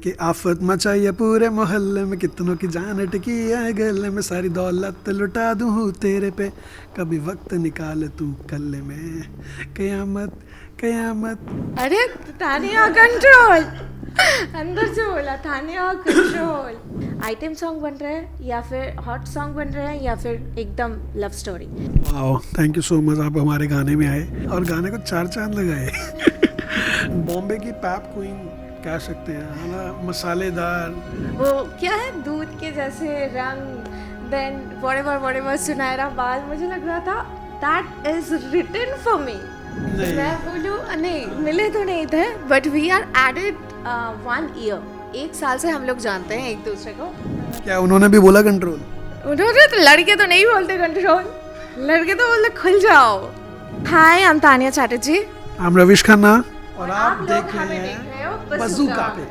कि आफत मचाई है पूरे मोहल्ले में, कितनों की जान टिकी है गले में, सारी दौलत लुटा दूँ तेरे पे, कभी वक्त निकाल तू कल्ले में, कयामत कयामत। अरे तानिया कंट्रोल, अंदर से बोला तानिया कंट्रोल। आइटम सॉन्ग बन रहा है या फिर हॉट सॉन्ग बन रहा है या फिर एकदम लव स्टोरी? वाह, थैंक यू सो मच, आप हमारे गाने में आए और गाने को 4 चांद लगाए। बॉम्बे की पैप क्वीन कह सकते हैं, है ना, मसालेदार। वो क्या है, दूध के जैसे रंग, देन व्हाटएवर सुनहरा बाल, मुझे लग रहा था that is written for me. नहीं। मैं बोलूँ नहीं, मिले तो नहीं थे but we are added 1 year, 1 साल से हम लोग जानते हैं एक दूसरे को। क्या उन्होंने भी बोला कंट्रोल? उन्होंने तो, लड़के तो नहीं बोलते कंट्रोल, लड़के तो बोलते खुल जाओ। हाय, आई एम तानिया चैटर्जी। हम रविश खन्ना और आप लोग देख हमें रहे देख हैं रहे हो बज़ूका पे।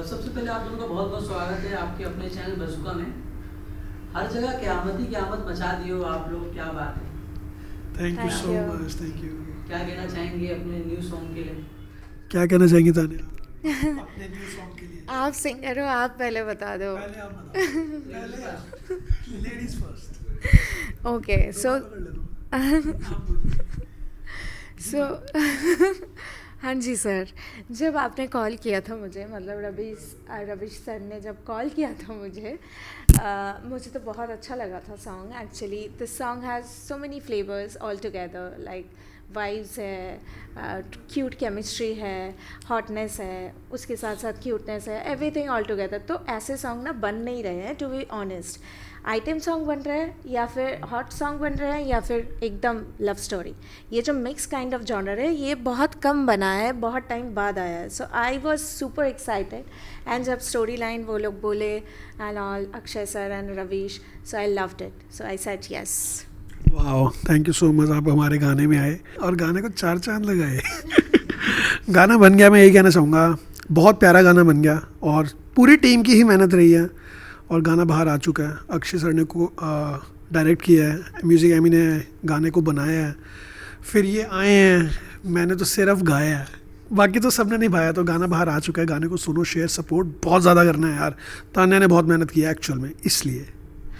सबसे पहले आप लोगों का बहुत बहुत स्वागत है आपके अपने चैनल बज़ूका में। हर जगह क़यामत ही क़यामत मचा दिए हो आप लोग, क्या बात है। Thank you Thank so you. Much, thank you. क्या कहना चाहेंगे अपने न्यू सॉन्ग के लिए? क्या कहना चाहेंगे तानिया अपने न्यू सॉन्ग के लिए? आप सिंगर हो, आप पहले बता दो। पहले आप बताओ। पहले लेडीज फर्स्ट। ओके सो हाँ जी सर, जब आपने कॉल किया था मुझे, मतलब रविश सर ने जब कॉल किया था मुझे, मुझे तो बहुत अच्छा लगा था song. Actually this song has so many flavours all together, like vibes है, क्यूट केमिस्ट्री है, हॉटनेस है, उसके साथ साथ क्यूटनेस है, एवरीथिंग ऑल टुगेदर। तो ऐसे सॉन्ग ना बन नहीं रहे हैं, to be honest. Item song बन रहा है या फिर हॉट सॉन्ग बन रहा है या फिर एकदम लव स्टोरी। ये जो मिक्स काइंड ऑफ जॉनर है, ये बहुत कम बना है, बहुत टाइम बाद आया है। So I was super excited and जब स्टोरी लाइन वो लोग बोले and all, Akshay sir and Ravish, so I loved it, so I said yes. वाह, थैंक यू सो मच, आप हमारे गाने में आए और गाने को 4 चांद लगाए। गाना बन गया, मैं यही कहना चाहूँगा, बहुत प्यारा गाना बन गया और पूरी टीम की ही मेहनत रही है और गाना बाहर आ चुका है। अक्षय सर ने को डायरेक्ट किया है, म्यूज़िक एमी ने गाने को बनाया है, फिर ये आए हैं, मैंने तो सिर्फ गाया है, बाकी तो सबने निभाया। तो गाना बाहर आ चुका है, गाने को सुनो, शेयर, सपोर्ट बहुत ज़्यादा करना है यार। तान्या ने बहुत मेहनत की है एक्चुअल में, इसलिए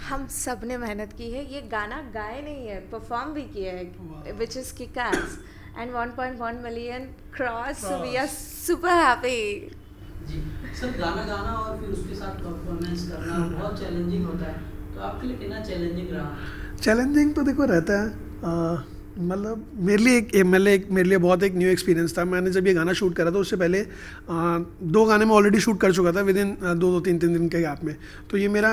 हम सब ने मेहनत की है, ये गाना गाए नहीं है, परफॉर्म भी किया है, which is kick-ass and 1.1 million cross, we are super happy. जी सर, गाना गाना और फिर उसके साथ परफॉर्मेंस करना बहुत चैलेंजिंग होता है, तो आपके लिए कितना चैलेंजिंग रहा? चैलेंजिंग तो देखो रहता है, मतलब मेरे लिए बहुत एक न्यू एक्सपीरियंस था। मैंने जब ये गाना शूट करा था, उससे पहले 2 गाने मैं ऑलरेडी शूट कर चुका था विद इन 2-3 दिन के गैप में। तो ये मेरा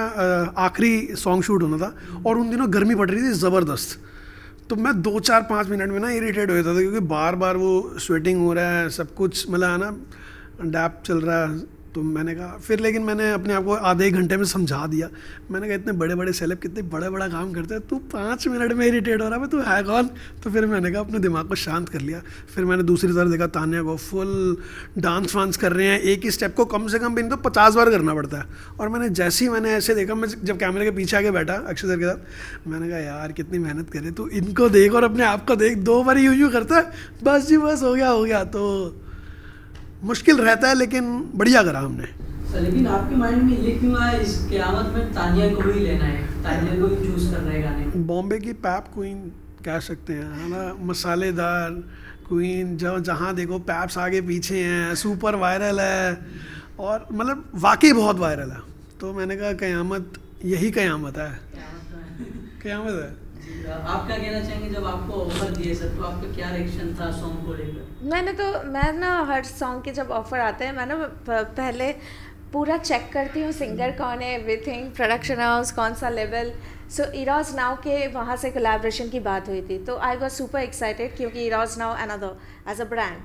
आखिरी सॉन्ग शूट होना था और उन दिनों गर्मी पड़ रही थी ज़बरदस्त। तो मैं 2-4-5 मिनट में ना इरिटेट हो जाता था, क्योंकि बार बार वो स्वेटिंग हो रहा है, सब कुछ मतलब है ना, डैप चल रहा है। तो मैंने कहा फिर, लेकिन मैंने अपने आप को आधे 1 घंटे में समझा दिया। मैंने कहा इतने बड़े बड़े सेलेब कितने बड़ा बड़ा काम करते हैं, तू 5 मिनट में इरिटेट हो रहा है, तू है कौन? तो फिर मैंने कहा अपने दिमाग को शांत कर लिया। फिर मैंने दूसरी तरफ देखा, तान्या को फुल डांस वांस कर रहे हैं, एक ही स्टेप को कम से कम इनको 50 बार करना पड़ता है। और मैंने ऐसे देखा, मैं जब कैमरे के पीछे आके बैठा अक्षय सर के साथ, मैंने कहा यार कितनी मेहनत करे, तू इनको देख और अपने आप को देख, 2 बार यूँ करता है, बस जी बस, हो गया। तो मुश्किल रहता है, लेकिन बढ़िया करा हमने। सर लेकिन आपके माइंड में ये क्यों आया इस क़यामत में तानिया को ही लेना है, तानिया को ही चूज़ करना है गाने को? बॉम्बे की पैप क्वीन कह सकते हैं, है ना, मसालेदार क्वीन, जहाँ देखो पैप्स आगे पीछे हैं, सुपर वायरल है और मतलब वाकई बहुत वायरल है। तो मैंने कहा क़यामत, यही क़यामत है, क़यामत है। आप क्या कहना चाहेंगे, जब आपको ऑफर दिए सर, तो आपका क्या रिएक्शन था सॉन्ग को लेकर? मैं ना हर सॉन्ग के जब ऑफ़र आते हैं, मैं ना पहले पूरा चेक करती हूँ सिंगर कौन है, एवरीथिंग, प्रोडक्शन हाउस कौन सा लेवल। सो इरोज नाउ के वहाँ से कोलैबोरेशन की बात हुई थी, तो आई वॉज सुपर एक्साइटेड, क्योंकि Eros now another as a brand.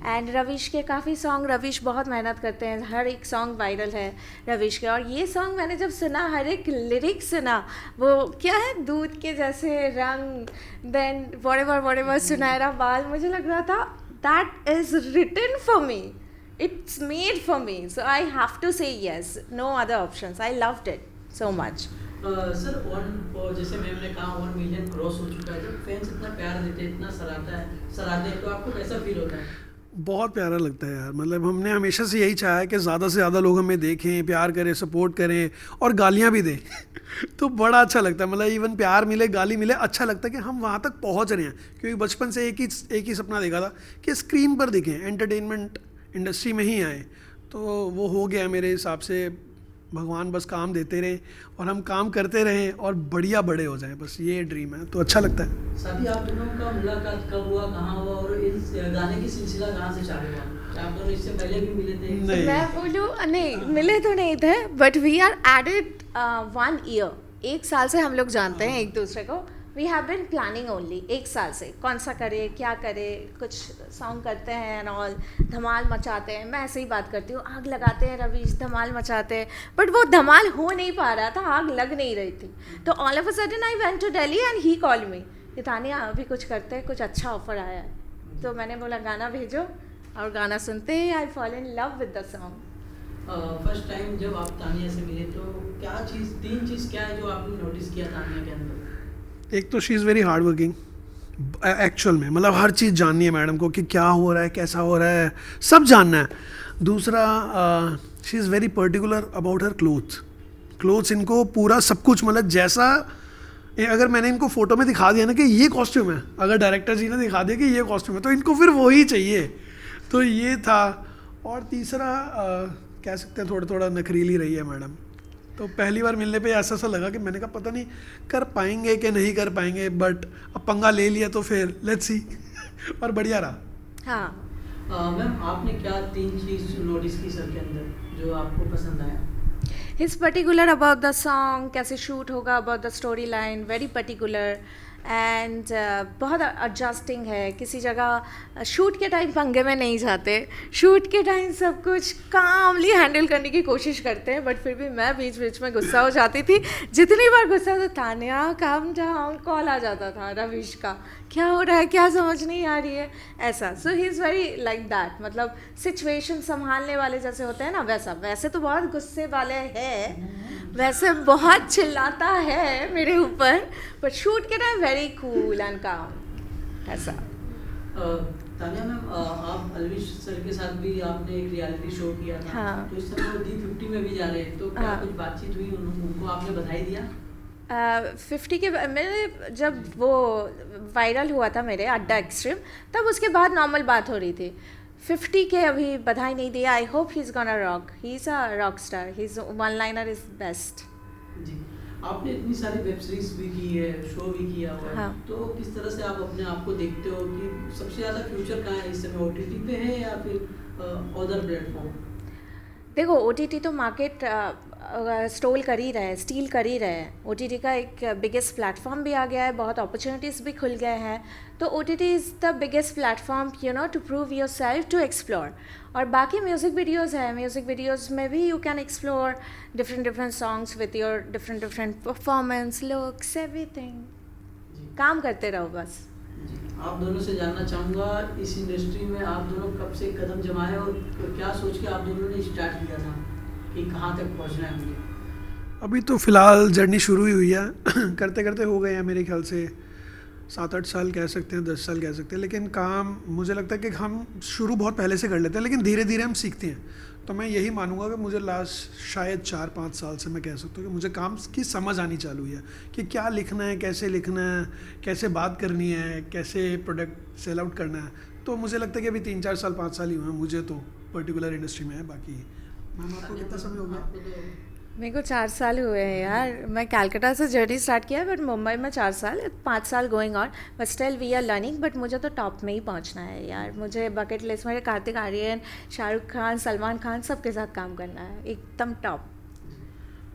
And Ravish के काफ़ी सॉन्ग, रवीश बहुत मेहनत करते हैं, हर एक सॉन्ग वायरल है रवीश के। और ये सॉन्ग मैंने जब सुना, हर एक लिरिक्स सुना, वो क्या है, दूध के जैसे रंग, देन व्हाटएवर सुनहरा बाल, मुझे लग रहा था that is written for me, it's made for me, so I have to say yes, no other options. I loved it so much. Sir जैसे मैम ने कहा 1 मिलियन क्रॉस हो चुका है, जब फैंस इतना प्यार देते हैं, इतना सराहते हैं, तो आपको कैसा फील होता है? बहुत प्यारा लगता है यार, मतलब हमने हमेशा से यही चाहा है कि ज़्यादा से ज़्यादा लोग हमें देखें, प्यार करें, सपोर्ट करें और गालियाँ भी दें तो बड़ा अच्छा लगता है, मतलब इवन प्यार मिले, गाली मिले, अच्छा लगता है कि हम वहाँ तक पहुँच रहे हैं। क्योंकि बचपन से एक ही सपना देखा था कि स्क्रीन पर दिखें, एंटरटेनमेंट इंडस्ट्री में ही आए, तो वो हो गया मेरे हिसाब से। भगवान बस काम देते रहें और हम काम करते रहें और बढ़िया बड़े हो जाएं, बस ये ड्रीम है, तो अच्छा लगता है। साथी, आप दोनों का मुलाकात कब हुआ, कहाँ हुआ, और इस गाने की सिलसिला कहाँ से चालू हुआ? क्या आप दोनों इससे पहले भी मिले थे? नहीं। मैं बोलूँ नहीं, मिले तो नहीं थे, but we are added 1 year, 1 साल से हम लोग जानते हैं एक दूसरे को। We have been planning only 1 साल से, कौन सा करे, क्या करे, कुछ सॉन्ग करते हैं एंड ऑल, धमाल मचाते हैं। मैं ऐसे ही बात करती हूँ, आग लगाते हैं रवीश, धमाल मचाते हैं, बट वो धमाल हो नहीं पा रहा था, आग लग नहीं रही थी। तो all of a sudden I went to Delhi and he call me कि तानिया अभी कुछ करते हैं, कुछ अच्छा ऑफर आया है। तो मैंने बोला गाना भेजो, और गाना सुनते ही I fall in love with the song. First time जब आप तानिया से मिले तो क्या चीज़, 3 चीज़ क्या है जो आपने नोटिस किया तानिया के अंदर? एक तो she is very hard working actual में, मतलब हर चीज़ जाननी है मैडम को कि क्या हो रहा है, कैसा हो रहा है, सब जानना है। दूसरा, she is very particular about her clothes, इनको पूरा सब कुछ, मतलब जैसा अगर मैंने इनको फ़ोटो में दिखा दिया ना कि ये कॉस्ट्यूम है, अगर डायरेक्टर जी ने दिखा दिया कि ये कॉस्ट्यूम है, तो इनको फिर वही चाहिए। तो ये था। और तीसरा, कह सकते हैं थोड़ा थोड़ा नखरीली रही है मैडम। तो पहली बार मिलने पे ऐसा सा लगा कि मैंने कहा पता नहीं कर पाएंगे कि नहीं कर पाएंगे, बट अब पंगा ले लिया तो फिर लेट्स सी और बढ़िया रहा। हाँ, मैम, आपने क्या 3 चीज़ नोटिस की सर के अंदर जो आपको पसंद आया? He's particular about the song, कैसे शूट होगा, about the story line, very particular and बहुत एडजस्टिंग है। किसी जगह शूट के टाइम पंगे में नहीं जाते, शूट के टाइम सब कुछ कामली हैंडल करने की कोशिश करते हैं, बट फिर भी मैं बीच बीच में गुस्सा हो जाती थी। जितनी बार गुस्सा तो तानिया काम डाउन कॉल आ जाता था रवीश का, क्या हो रहा है, क्या समझ नहीं आ रही है, ऐसा। So he is very like that, मतलब सिचुएशन संभालने वाले जैसे होते हैं ना वैसा। वैसे तो बहुत गुस्से वाले हैं, वैसे बहुत चिल्लाता है मेरे ऊपर, बट शूट के टाइम वेरी कूल एंड काम, ऐसा। तानिया मैम, आप अलविश सर के साथ भी आपने एक रियलिटी शो किया था। हाँ। तो इस समय वो D50 में भी जा रहे हैं, तो क्या हाँ। कुछ बातचीत हुई, उनको आपने बधाई दिया? 50 के मेरे जब वो वायरल हुआ था मेरे अड्डा एक्सट्रीम, तब उसके बाद नॉर्मल बात हो रही थी। 50 के अभी बधाई नहीं दिया। I hope he is gonna rock, he is a rock star, he is one liner is best. जी, आपने इतनी सारी वेब सीरीज भी की है, शो भी किया हुआ है। हाँ। तो किस तरह से आप अपने आप को देखते हो कि सबसे ज़्यादा फ्यूचर कहाँ है इस समय, OTT पे है या फिर अदर प्लेटफॉर्म? देखो, OTT तो मार्केट स्टॉल कर ही रहा है, स्टील कर ही रहा है। OTT का एक बिगेस्ट प्लेटफॉर्म भी आ गया है, बहुत अपॉर्चुनिटीज़ भी खुल गए हैं। तो OTT is the biggest platform, you know, to prove yourself, to explore. और बाकी म्यूज़िक वीडियोज़ है, म्यूज़िक वीडियोज़ में भी you can explore different songs with your different performance, looks, everything. काम करते रहो बस। जी, आप दोनों से जानना चाहूँगा, इस इंडस्ट्री में आप दोनों कब से कदम जमाए और क्या सोच के आप दोनों ने स्टार्ट किया था कि कहाँ तक पहुँचना है मुझे? अभी तो फ़िलहाल जर्नी शुरू ही हुई है करते करते हो गए हैं मेरे ख्याल से 7-8 साल कह सकते हैं, 10 साल कह सकते हैं। लेकिन काम मुझे लगता है कि हम शुरू बहुत पहले से कर लेते हैं, लेकिन धीरे धीरे हम सीखते हैं। तो मैं यही मानूंगा कि मुझे लास्ट शायद 4-5 साल से मैं कह सकता हूँ कि मुझे काम की समझ आनी चालू हुई है कि क्या लिखना है, कैसे बात करनी है, कैसे प्रोडक्ट सेल आउट करना है। तो मुझे लगता है कि अभी 3-4 साल 5 साल ही हुए हैं मुझे तो पर्टिकुलर इंडस्ट्री में है। बाकी मैम आपको कितना समय हो गया? मेरे को 4 साल हुए हैं यार। मैं कलकत्ता से जर्नी स्टार्ट किया, बट मुंबई में 4 साल, 5 साल going on, but still we are learning. But मुझे तो टॉप में ही पहुंचना है यार। मुझे बकेट लिस्ट में कार्तिक आर्यन, शाहरुख खान, सलमान खान सबके साथ काम करना है, एकदम टॉप।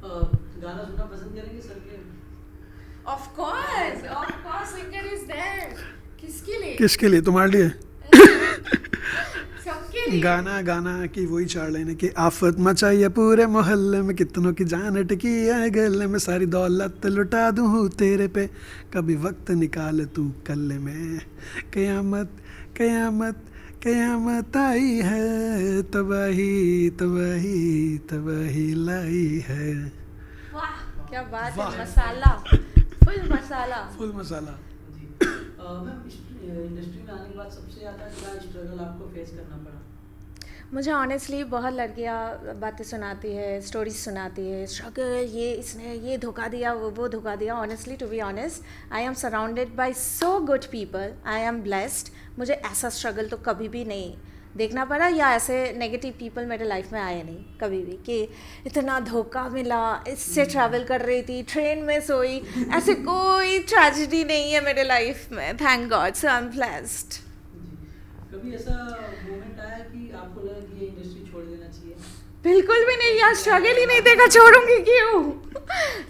गाना सुनना पसंद करेंगे सर के? Of course singer is there. किसके लिए? तुम्हारे लिए? सबके लिए। गाना की वही 4 लाइनें कि आफत मचाई है पूरे मोहल्ले में, कितनों की जान अटकी है गले में, सारी दौलत लुटा दूँ तेरे पे, कभी वक्त निकाल तू कल्ले में, कयामत कयामत कयामत आई है, तबाही तबाही तबाही लाई है। वाह क्या बात वाह। है, मसाला, फुल मसाला। फुल मसाला। जी, मैम इंडस्ट्री में आने के बाद सबसे ज़्यादा क्या स्ट्रगल आपको फेस करना पड़ा? मुझे ऑनेस्टली बहुत लड़कियां बातें सुनाती है, स्टोरीज सुनाती है, स्ट्रगल, ये इसने ये धोखा दिया, वो धोखा दिया. Honestly, to be honest, I am surrounded by so good people. I am blessed. मुझे ऐसा स्ट्रगल तो कभी भी नहीं देखना पड़ा, या ऐसे नेगेटिव पीपल मेरे लाइफ में आए नहीं कभी भी कि इतना धोखा मिला, इससे ट्रैवल कर रही थी, ट्रेन में सोई. ऐसे कोई ट्रेजेडी नहीं है मेरे लाइफ में, thank God. So I am blessed. जी, कभी ऐसा मोमेंट आया कि आपको लगा कि ये इंडस्ट्री छोड़ देना चाहिए? बिल्कुल भी नहीं यार, स्ट्रगल ही नहीं देखा, छोड़ूंगी क्यों.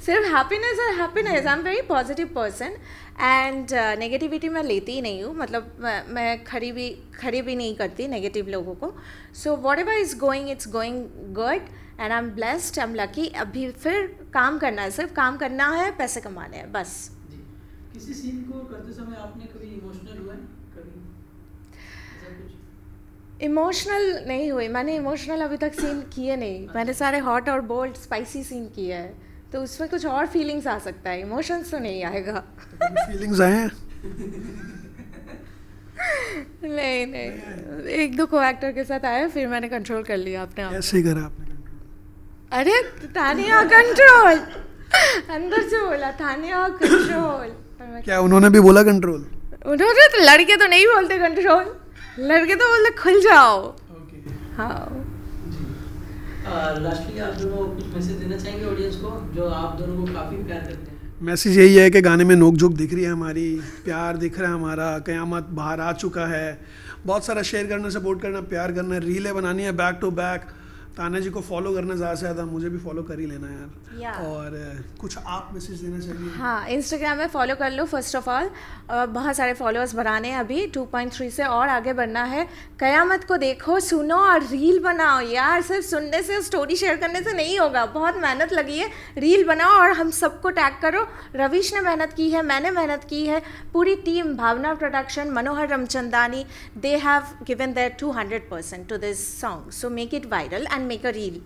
सिर्फ हैप्पीनेस है, happiness. I am very positive person and negativity मैं लेती ही नहीं हूँ. मतलब मैं खड़ी भी नहीं करती नेगेटिव लोगों को. So what ever is going, it's going good and I am blessed, I am lucky. अभी फिर काम करना है, सिर्फ काम करना है, पैसे कमाने हैं, बस. जी, किसी सीन को करते समय आपने कभी इमोशनल हुआ है? कभी ऐसा कुछ? इमोशनल नहीं हुई. मैंने इमोशनल अभी तक सीन किए नहीं. मैंने सारे हॉट और बोल्ड स्पाइसी सीन किए हैं, तो उसमें कुछ और फीलिंग्स आ सकता है, इमोशंस तो नहीं आएगा. फीलिंग्स आए हैं? नहीं, एक दो को एक्टर के साथ आया, फिर मैंने कंट्रोल कर लिया अपने आप. कैसे करा आपने? अरे तानिया कंट्रोल, अंदर से बोला तानिया कंट्रोल. क्या उन्होंने भी बोला कंट्रोल? उन्होंने तो, लड़के तो नहीं बोलते कंट्रोल, लड़के तो बोलते खुल जाओ. हाँ. लास्टली आप दोनों कुछ मैसेज देना चाहेंगे ऑडियंस को जो आप दोनों को काफ़ी प्यार करते हैं? मैसेज यही है कि गाने में नोक झोंक दिख रही है हमारी, प्यार दिख रहा है हमारा, कयामत बाहर आ चुका है. बहुत सारा शेयर करना, सपोर्ट करना, प्यार करना, रीलें बनानी है बैक टू बैक. ताना जी को फॉलो करना ज़्यादा से ज़्यादा, मुझे भी फॉलो कर ही लेना यार. और कुछ आप मैसेज देना चाहिए? हाँ, इंस्टाग्राम में फॉलो कर लो फर्स्ट ऑफ ऑल. बहुत सारे फॉलोअर्स बढ़ाने हैं अभी, 2.3 से और आगे बढ़ना है. कयामत को देखो, सुनो और रील बनाओ यार. सिर्फ सुनने से, स्टोरी शेयर करने से नहीं होगा, बहुत मेहनत लगी है. रील बनाओ और हम सबको टैग करो. रविश ने मेहनत की है, मैंने मेहनत की है, पूरी team, Bhavna production, Manohar Ramchandani, they have given their 200% to this song. So make it viral and make a reel.